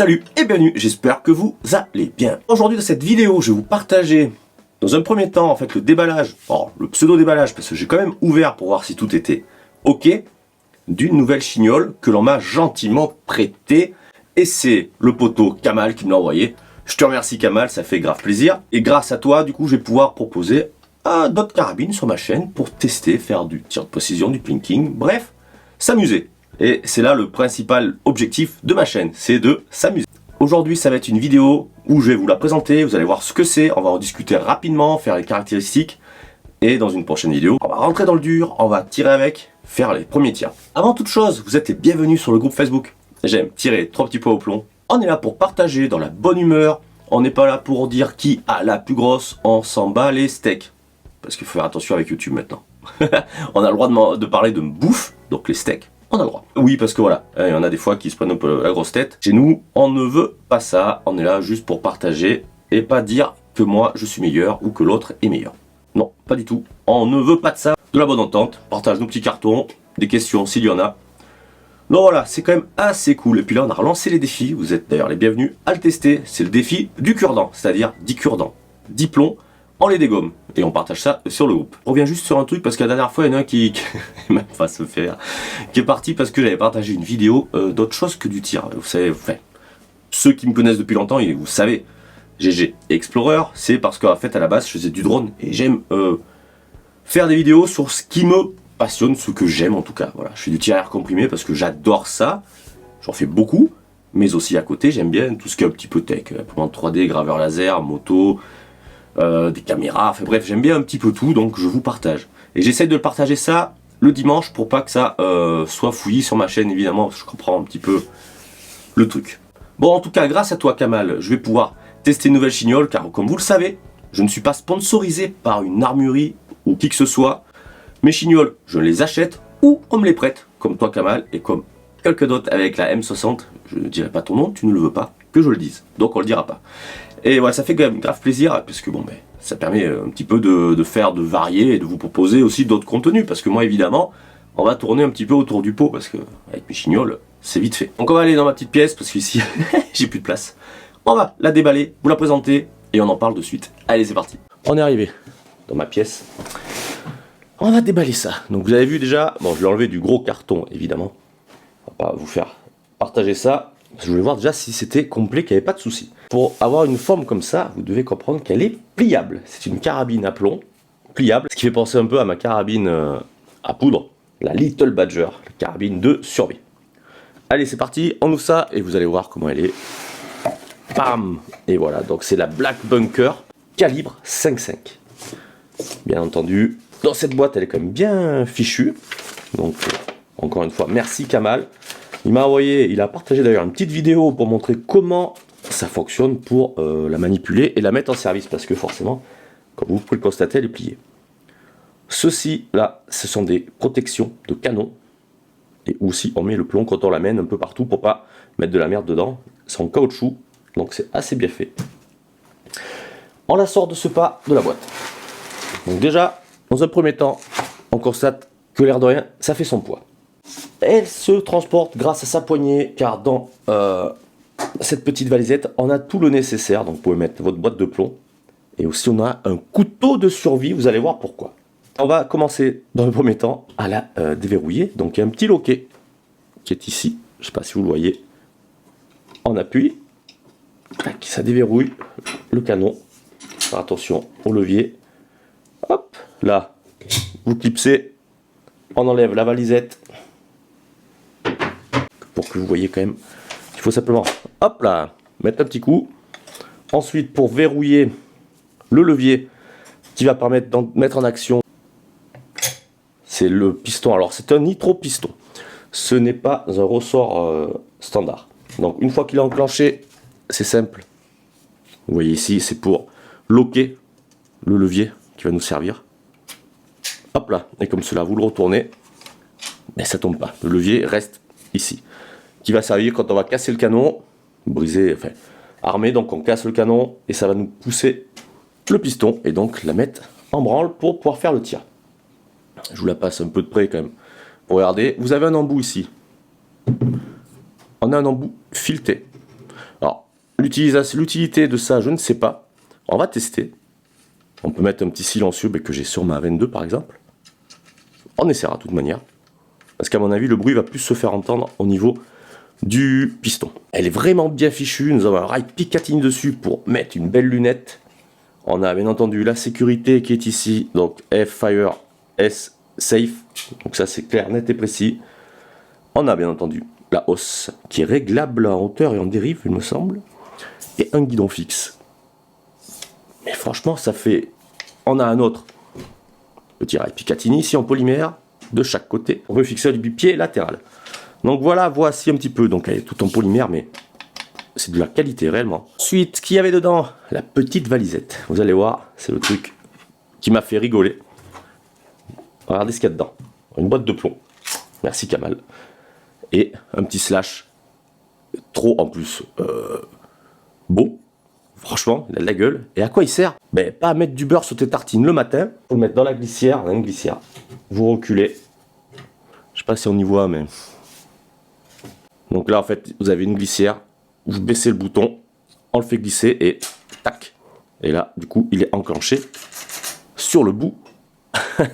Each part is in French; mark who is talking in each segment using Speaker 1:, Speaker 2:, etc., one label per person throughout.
Speaker 1: Salut et bienvenue, j'espère que vous allez bien. Aujourd'hui dans cette vidéo, je vais vous partager dans un premier temps en fait le déballage, le pseudo déballage parce que j'ai quand même ouvert pour voir si tout était ok, d'une nouvelle chignole que l'on m'a gentiment prêtée. Et c'est le poteau Kamal qui me l'a envoyé. Je te remercie Kamal, ça fait grave plaisir. Et grâce à toi, du coup, je vais pouvoir proposer d'autres carabines sur ma chaîne pour tester, faire du tir de précision, du plinking, bref, s'amuser. Et c'est là le principal objectif de ma chaîne, c'est de s'amuser. Aujourd'hui, ça va être une vidéo où je vais vous la présenter, vous allez voir ce que c'est, on va en discuter rapidement, faire les caractéristiques. Et dans une prochaine vidéo, on va rentrer dans le dur, on va tirer avec, faire les premiers tirs. Avant toute chose, vous êtes les bienvenus sur le groupe Facebook. J'aime tirer 3 petits pois au plomb. On est là pour partager dans la bonne humeur. On n'est pas là pour dire qui a la plus grosse, on s'en bat les steaks. Parce qu'il faut faire attention avec YouTube maintenant. On a le droit de parler de bouffe, donc les steaks. On a le droit. Oui, parce que voilà, il y en a des fois qui se prennent un peu la grosse tête. Chez nous, on ne veut pas ça. On est là juste pour partager et pas dire que moi je suis meilleur ou que l'autre est meilleur. Non, pas du tout. On ne veut pas de ça. De la bonne entente. Partage nos petits cartons, des questions s'il y en a. Donc voilà, c'est quand même assez cool. Et puis là, on a relancé les défis. Vous êtes d'ailleurs les bienvenus à le tester. C'est le défi du cure-dent, c'est-à-dire 10 cure-dents, 10 plombs. On les dégomme et on partage ça sur le groupe. On revient juste sur un truc parce que la dernière fois il y en a un qui même pas se faire, qui est parti parce que j'avais partagé une vidéo d'autre chose que du tir. Vous savez, enfin, ceux qui me connaissent depuis longtemps, vous savez, GG Explorer, c'est parce qu'en fait à la base je faisais du drone et j'aime faire des vidéos sur ce qui me passionne, ce que j'aime en tout cas. Voilà, je fais du tir à air comprimé parce que j'adore ça, j'en fais beaucoup, mais aussi à côté j'aime bien tout ce qui est un petit peu tech, imprimante 3D, graveur laser, moto. Des caméras, enfin bref, j'aime bien un petit peu tout, donc je vous partage. Et j'essaye de le partager ça le dimanche pour pas que ça soit fouillis sur ma chaîne, évidemment, parce que je comprends un petit peu le truc. Bon, en tout cas, grâce à toi, Kamal, je vais pouvoir tester une nouvelle chignole, car comme vous le savez, je ne suis pas sponsorisé par une armurerie ou qui que ce soit. Mes chignoles, je les achète ou on me les prête, comme toi, Kamal, et comme quelques d'autres avec la M60. Je ne dirai pas ton nom, tu ne le veux pas, que je le dise, donc on le dira pas. Et voilà, ça fait quand même grave plaisir, parce que bon, ça permet un petit peu de varier et de vous proposer aussi d'autres contenus, parce que moi, évidemment, on va tourner un petit peu autour du pot, parce que avec mes chignoles, c'est vite fait. Donc on va aller dans ma petite pièce, parce qu'ici, j'ai plus de place. On va la déballer, vous la présenter, et on en parle de suite. Allez, c'est parti. On est arrivé dans ma pièce. On va déballer ça. Donc vous avez vu déjà, bon, je l'ai enlevé du gros carton, évidemment. On va pas vous faire partager ça. Je voulais voir déjà si c'était complet, qu'il n'y avait pas de souci. Pour avoir une forme comme ça, vous devez comprendre qu'elle est pliable. C'est une carabine à plomb, pliable, ce qui fait penser un peu à ma carabine à poudre, la Little Badger, la carabine de survie. Allez, c'est parti, on ouvre ça et vous allez voir comment elle est. Bam! Et voilà, donc c'est la Black Bunker, calibre 5.5. Bien entendu, dans cette boîte, elle est quand même bien fichue. Donc, encore une fois, merci Kamal. Il m'a envoyé, il a partagé d'ailleurs une petite vidéo pour montrer comment ça fonctionne pour la manipuler et la mettre en service, parce que forcément, comme vous pouvez le constater, elle est pliée. Ceci là, ce sont des protections de canon, et aussi on met le plomb quand on l'amène un peu partout pour pas mettre de la merde dedans. C'est en caoutchouc, donc c'est assez bien fait. On la sort de ce pas de la boîte. Donc déjà, dans un premier temps, on constate que l'air de rien, ça fait son poids. Elle se transporte grâce à sa poignée, car dans cette petite valisette, on a tout le nécessaire. Donc vous pouvez mettre votre boîte de plomb. Et aussi on a un couteau de survie, vous allez voir pourquoi. On va commencer dans le premier temps à la déverrouiller. Donc il y a un petit loquet qui est ici. Je ne sais pas si vous le voyez. On appuie. Ça déverrouille le canon. Faire attention au levier. Hop, là, vous clipsez. On enlève la valisette. Pour que vous voyez quand même, il faut simplement, hop là, mettre un petit coup. Ensuite, pour verrouiller le levier qui va permettre de mettre en action, c'est le piston. Alors c'est un nitro piston. Ce n'est pas un ressort standard. Donc une fois qu'il est enclenché, c'est simple. Vous voyez ici, c'est pour loquer le levier qui va nous servir. Hop là, et comme cela, vous le retournez, mais ça tombe pas. Le levier reste ici, qui va servir quand on va casser le canon, briser, enfin, armer, donc on casse le canon, et ça va nous pousser le piston, et donc la mettre en branle pour pouvoir faire le tir. Je vous la passe un peu de près quand même, pour regarder. Vous avez un embout ici. On a un embout fileté. L'utilité de ça, je ne sais pas. On va tester. On peut mettre un petit silencieux que j'ai sur ma 22 par exemple. On essaiera de toute manière. Parce qu'à mon avis, le bruit va plus se faire entendre au niveau du piston. Elle est vraiment bien fichue. Nous avons un rail Picatinny dessus pour mettre une belle lunette. On a bien entendu la sécurité qui est ici. Donc F Fire S Safe. Donc ça c'est clair, net et précis. On a bien entendu la hausse qui est réglable en hauteur et en dérive, il me semble. Et un guidon fixe. Mais franchement, ça fait... On a un autre petit rail Picatinny ici en polymère de chaque côté. On peut fixer du pied latéral. Donc voilà, voici un petit peu. Donc elle est tout en polymère, mais c'est de la qualité réellement. Ensuite, ce qu'il y avait dedans, la petite valisette. Vous allez voir, c'est le truc qui m'a fait rigoler. Regardez ce qu'il y a dedans. Une boîte de plomb. Merci Kamal. Et un petit slash. Trop en plus. Beau. Franchement, il a de la gueule. Et à quoi il sert? Ben, pas à mettre du beurre sur tes tartines le matin. Faut le mettre dans la glissière. On a une glissière. Vous reculez. Je sais pas si on y voit, mais... Donc là, en fait, vous avez une glissière. Vous baissez le bouton. On le fait glisser et... Tac. Et là, du coup, il est enclenché sur le bout.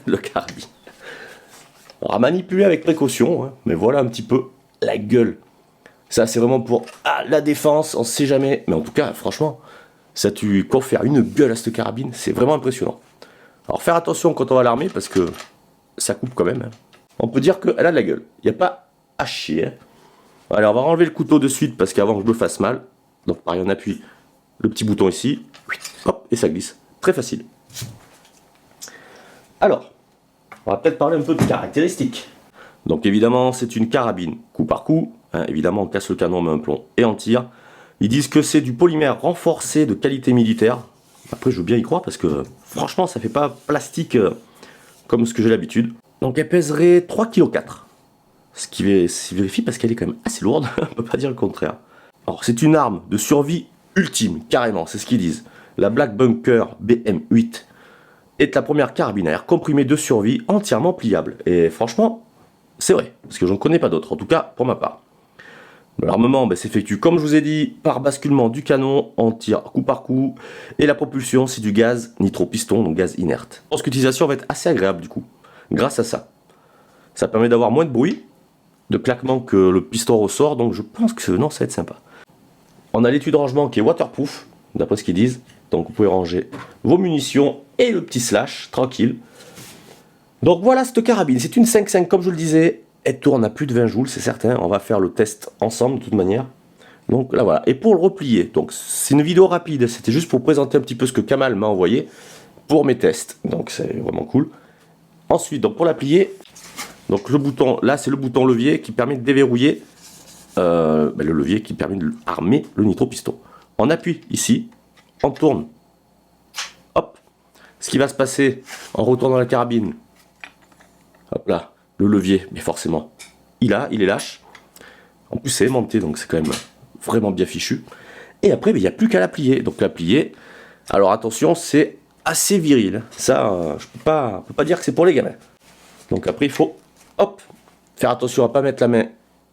Speaker 1: Le carabine. Alors, à manipuler avec précaution. Hein, mais voilà un petit peu la gueule. Ça, c'est vraiment pour la défense. On sait jamais. Mais en tout cas, franchement... Ça tu confère une gueule à cette carabine, c'est vraiment impressionnant. Alors faire attention quand on va l'armer parce que ça coupe quand même. Hein. On peut dire qu'elle a de la gueule, il n'y a pas à chier. Hein. Allez, on va enlever le couteau de suite parce qu'avant que je me fasse mal. Donc pareil, on appuie le petit bouton ici, hop, et ça glisse. Très facile. Alors, on va peut-être parler un peu de caractéristiques. Donc évidemment, c'est une carabine coup par coup. Hein, évidemment, on casse le canon, on met un plomb et on tire. Ils disent que c'est du polymère renforcé de qualité militaire. Après, je veux bien y croire parce que franchement, ça fait pas plastique comme ce que j'ai l'habitude. Donc, elle pèserait 3,4 kg. Ce qui se vérifie parce qu'elle est quand même assez lourde. On peut pas dire le contraire. Alors, c'est une arme de survie ultime, carrément. C'est ce qu'ils disent. La Black Bunker BM8 est la première carabine à air comprimé de survie entièrement pliable. Et franchement, c'est vrai. Parce que je ne connais pas d'autres. En tout cas, pour ma part. L'armement s'effectue, comme je vous ai dit, par basculement du canon, on tire coup par coup, et la propulsion, c'est du gaz nitro-piston, donc gaz inerte. Je pense que l'utilisation va être assez agréable du coup, grâce à ça. Ça permet d'avoir moins de bruit, de claquement que le piston ressort, donc je pense que non, ça va être sympa. On a l'étui de rangement qui est waterproof, d'après ce qu'ils disent, donc vous pouvez ranger vos munitions et le petit slash, tranquille. Donc voilà cette carabine, c'est une 5.5 comme je le disais. Elle tourne à plus de 20 joules, c'est certain. On va faire le test ensemble de toute manière. Donc là voilà. Et pour le replier, donc c'est une vidéo rapide. C'était juste pour présenter un petit peu ce que Kamal m'a envoyé pour mes tests. Donc c'est vraiment cool. Ensuite, donc pour la plier, donc le bouton, là c'est le bouton levier qui permet de déverrouiller le levier qui permet de armer le nitro-piston. On appuie ici, on tourne. Hop. Ce qui va se passer en retournant la carabine. Hop là. Le levier, mais forcément, il est lâche. En plus, c'est aimanté, donc c'est quand même vraiment bien fichu. Et après, il n'y a plus qu'à la plier. Donc la plier, alors attention, c'est assez viril. Ça, je peux pas dire que c'est pour les gamins. Donc après, il faut, hop, faire attention à ne pas mettre la main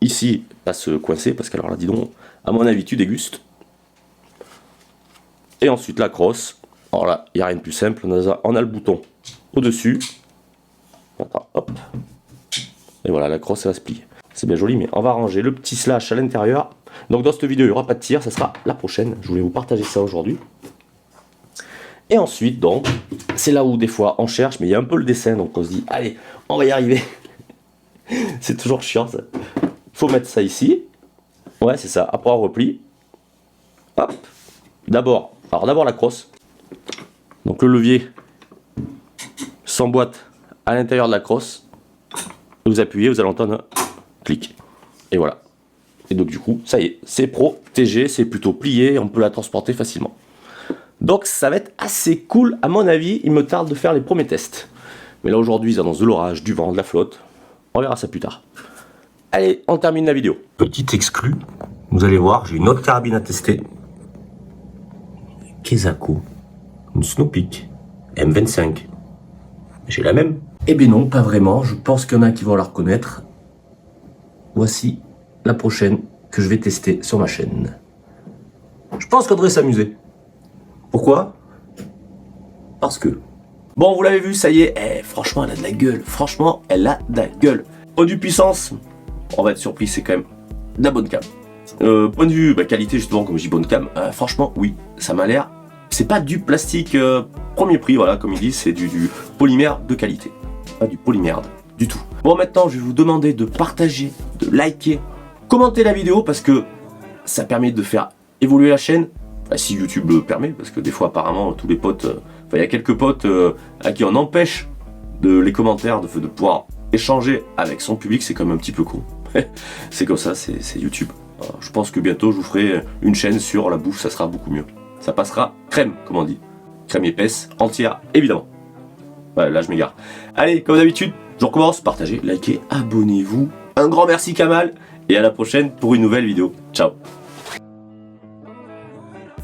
Speaker 1: ici, pas se coincer, parce qu'alors là, dis donc, à mon avis, tu dégustes. Et ensuite, la crosse. Alors là, il n'y a rien de plus simple. On a le bouton au-dessus. Hop. Et voilà, la crosse, ça va se plier. C'est bien joli, mais on va ranger le petit slash à l'intérieur. Donc dans cette vidéo, il n'y aura pas de tir, ça sera la prochaine. Je voulais vous partager ça aujourd'hui. Et ensuite, donc, c'est là où des fois on cherche, mais il y a un peu le dessin, donc on se dit, allez, on va y arriver. C'est toujours chiant, ça. Il faut mettre ça ici. Ouais, c'est ça. Après, on replie. Hop. D'abord la crosse. Donc le levier s'emboîte à l'intérieur de la crosse. Vous appuyez, vous allez entendre un clic. Et voilà. Et donc du coup, ça y est, c'est protégé, c'est plutôt plié, on peut la transporter facilement. Donc ça va être assez cool, à mon avis, il me tarde de faire les premiers tests. Mais là aujourd'hui, ils annoncent de l'orage, du vent, de la flotte. On verra ça plus tard. Allez, on termine la vidéo. Petite exclue, vous allez voir, j'ai une autre carabine à tester. Kezako, une Snowpeak M25. J'ai la même. Eh bien non, pas vraiment, je pense qu'il y en a qui vont la reconnaître. Voici la prochaine que je vais tester sur ma chaîne. Je pense qu'on devrait s'amuser. Pourquoi? Parce que... Bon, vous l'avez vu, ça y est, franchement, elle a de la gueule. Franchement, elle a de la gueule. Produit puissance, on va être surpris, c'est quand même de la bonne cam. Point de vue qualité, justement, comme je dis bonne cam, franchement, oui, ça m'a l'air... C'est pas du plastique premier prix, voilà, comme ils disent, c'est du polymère de qualité. Pas du polymère du tout. Bon, maintenant, je vais vous demander de partager, de liker, commenter la vidéo, parce que ça permet de faire évoluer la chaîne. Si YouTube le permet, parce que des fois, apparemment, tous les potes... il y a quelques potes à qui on empêche les commentaires, de pouvoir échanger avec son public, c'est quand même un petit peu con. C'est comme ça, c'est YouTube. Alors, je pense que bientôt je vous ferai une chaîne sur la bouffe, ça sera beaucoup mieux. Ça passera crème, comme on dit. Crème épaisse, entière, évidemment. Ouais, là je m'égare. Allez, comme d'habitude, je recommence, partagez, likez, abonnez-vous. Un grand merci Kamal, et à la prochaine pour une nouvelle vidéo. Ciao.